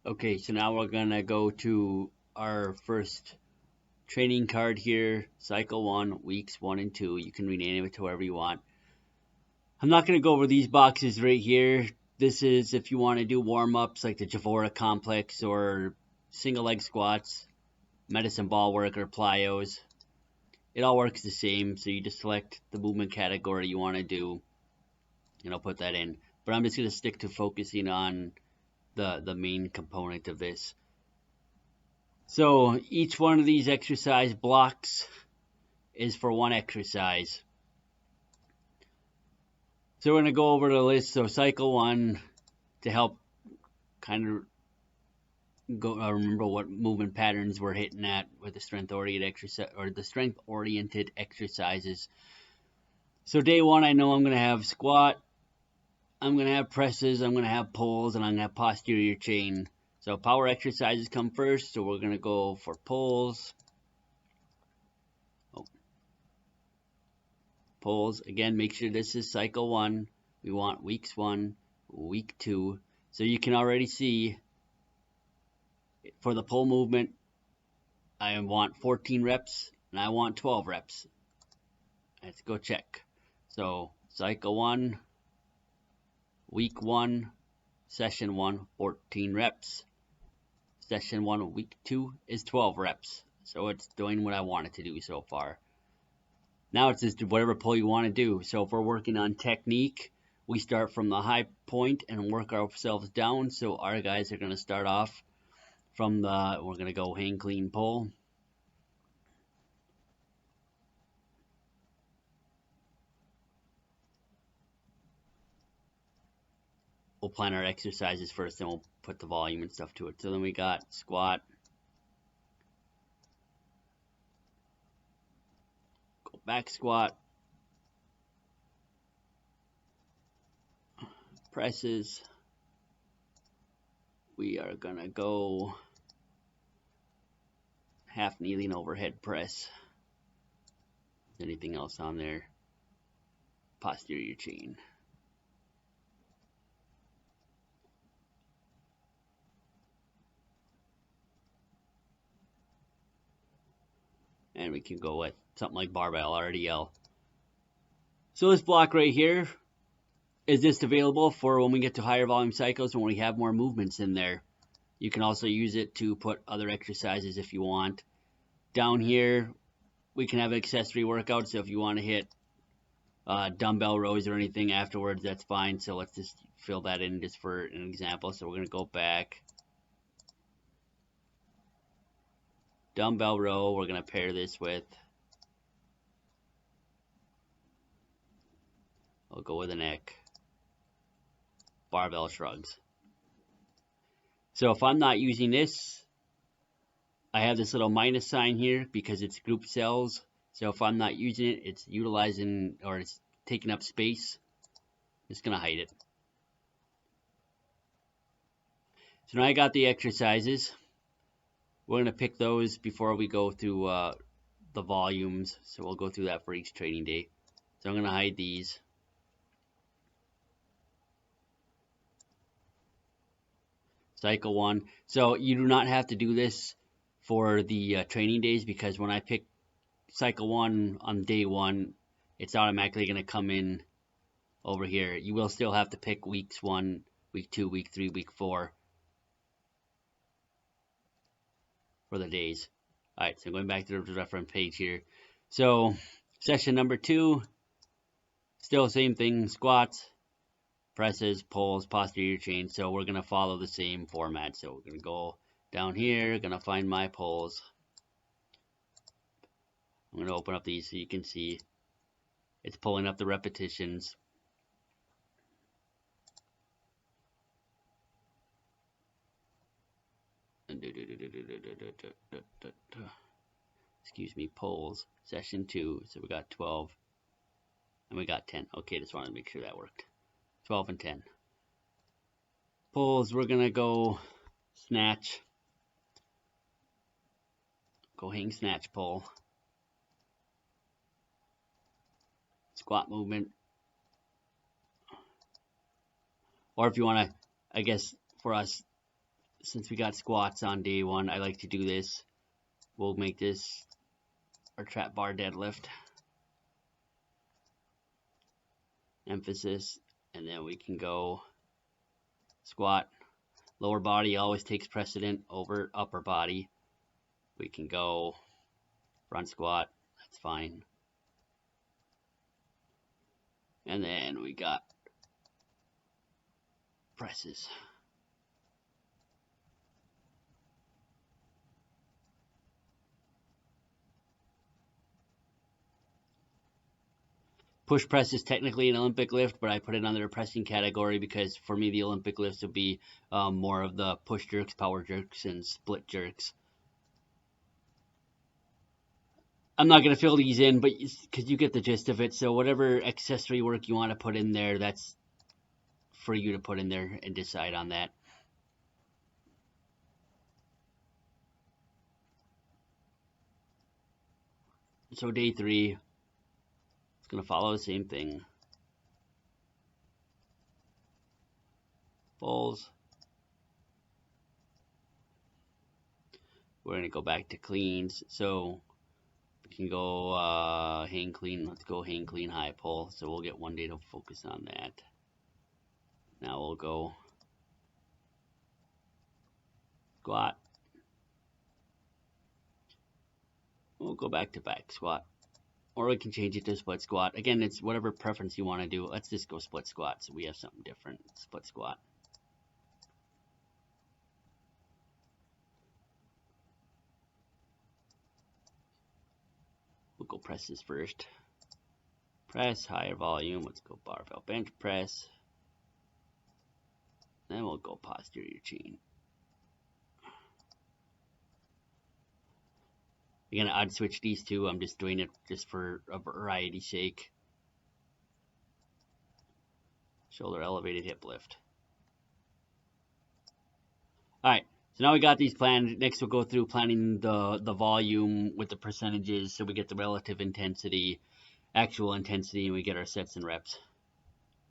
Okay, so now we're gonna go to our first training card here, Cycle 1, Weeks 1 and 2. You can rename it to whatever you want. I'm not gonna go over these boxes right here. This is if you want to do warm-ups like the Javora Complex or single leg squats, medicine ball work, or plyos. It all works the same, so you just select the movement category you want to do, and I'll put that in. But I'm just gonna stick to focusing on the main component of this. So each one of these exercise blocks is for one exercise. So we're going to go over the list. So cycle 1 to help kind of remember what movement patterns we're hitting at with the strength oriented exercises. So day 1, I know I'm going to have squat, I'm going to have presses, I'm going to have pulls, and I'm going to have posterior chain. So power exercises come first. So we're going to go for pulls. Pulls, again, make sure this is cycle 1. We want weeks 1, week 2. So you can already see for the pull movement, I want 14 reps and I want 12 reps. Let's go check. So cycle 1, week 1, session 1, 14 reps. Session 1, week 2 is 12 reps. So it's doing what I want it to do so far. Now it's just whatever pull you want to do. So if we're working on technique, we start from the high point and work ourselves down. So our guys are going to start off from we're going to go hang clean pull. We'll plan our exercises first, then we'll put the volume and stuff to it. So then we got squat, go back squat, presses. We are going to go half kneeling overhead press. Anything else on there? Posterior chain. And we can go with something like barbell, RDL. So this block right here is just available for when we get to higher volume cycles when we have more movements in there. You can also use it to put other exercises if you want. Down here, we can have accessory workouts. So if you want to hit dumbbell rows or anything afterwards, that's fine. So let's just fill that in just for an example. So we're going to go back. Dumbbell row, we're going to pair this with, we'll go with a neck. Barbell shrugs. So if I'm not using this, I have this little minus sign here because it's group cells. So if I'm not using it, it's utilizing or it's taking up space. I'm just going to hide it. So now I got the exercises. We're going to pick those before we go through the volumes. So we'll go through that for each training day. So I'm going to hide these. Cycle 1. So you do not have to do this for the training days because when I pick cycle 1 on day 1, it's automatically going to come in over here. You will still have to pick weeks 1, week 2, week 3, week 4 for the days. Alright, so going back to the reference page here. So session number 2, still same thing, squats, presses, pulls, posterior chain. So we're going to follow the same format. So we're going to go down here, going to find my pulls. I'm going to open up these so you can see it's pulling up the repetitions. Excuse me, pulls, session 2. So we got 12 and we got 10. Okay, just wanted to make sure that worked. 12 and 10. Pulls, we're going to go snatch. Go hang snatch pull. Squat movement. Or if you want to, I guess for us, since we got squats on day one, I like to do this. We'll make this our trap bar deadlift. Emphasis, and then we can go squat. Lower body always takes precedent over upper body. We can go front squat, that's fine. And then we got presses. Push press is technically an Olympic lift, but I put it under the pressing category because for me the Olympic lifts would be more of the push jerks, power jerks, and split jerks. I'm not going to fill these in, but because you get the gist of it, so whatever accessory work you want to put in there, that's for you to put in there and decide on that. So day 3, it's going to follow the same thing. Pulls. We're going to go back to cleans. So we can go hang clean. Let's go hang clean high pull. So we'll get one day to focus on that. Now we'll go squat. We'll go back to back squat. Or we can change it to split squat. Again, it's whatever preference you want to do. Let's just go split squat so we have something different. Split squat. We'll go presses first. Press, higher volume. Let's go barbell bench press. Then we'll go posterior chain. Again, I'd switch these two. I'm just doing it just for a variety's sake. Shoulder elevated hip lift. Alright, so now we got these planned. Next we'll go through planning the volume with the percentages so we get the relative intensity, actual intensity, and we get our sets and reps.